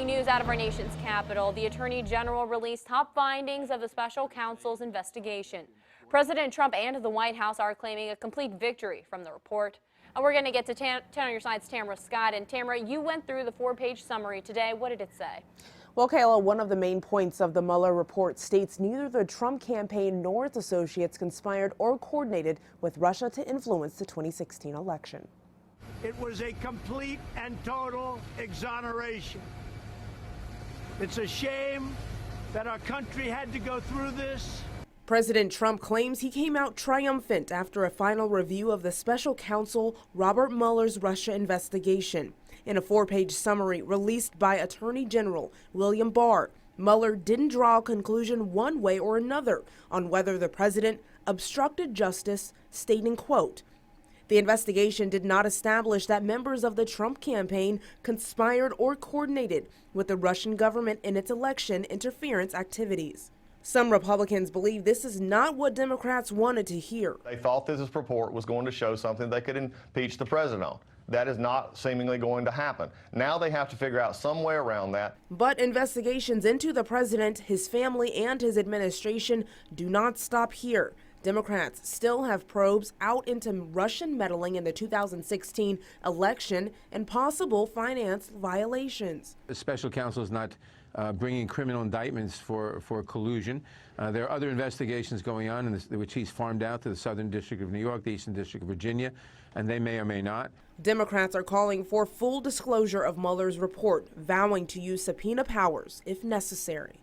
Breaking news out of our nation's capital. The Attorney General released top findings of the special counsel's investigation. President Trump and the White House are claiming a complete victory from the report. And we're going to get to 10 on your side's Tamara Scott. And Tamara, you went through the 4-page summary today. What did it say? Well, Kayla, one of the main points of the Mueller report states neither the Trump campaign nor its associates conspired or coordinated with Russia to influence the 2016 election. It was a complete and total exoneration. It's a shame that our country had to go through this. President Trump claims he came out triumphant after a final review of the special counsel Robert Mueller's Russia investigation. In a 4-page summary released by Attorney General William Barr, Mueller didn't draw a conclusion one way or another on whether the president obstructed justice, stating, quote, "The investigation did not establish that members of the Trump campaign conspired or coordinated with the Russian government in its election interference activities." Some Republicans believe this is not what Democrats wanted to hear. They thought this report was going to show something they could impeach the president on. That is not seemingly going to happen. Now they have to figure out some way around that. But investigations into the president, his family, and his administration do not stop here. Democrats still have probes out into Russian meddling in the 2016 election and possible finance violations. The special counsel is not bringing criminal indictments for collusion. There are other investigations going on in which he's farmed out to the Southern District of New York, the Eastern District of Virginia, and they may or may not. Democrats are calling for full disclosure of Mueller's report, vowing to use subpoena powers if necessary.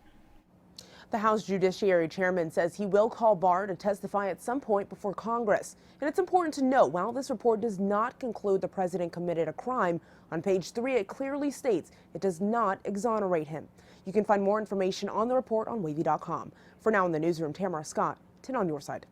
The House Judiciary Chairman says he will call Barr to testify at some point before Congress. And it's important to note, while this report does not conclude the president committed a crime, on page 3 it clearly states it does not exonerate him. You can find more information on the report on WAVY.com. For now in the newsroom, Tamara Scott, 10 on your side.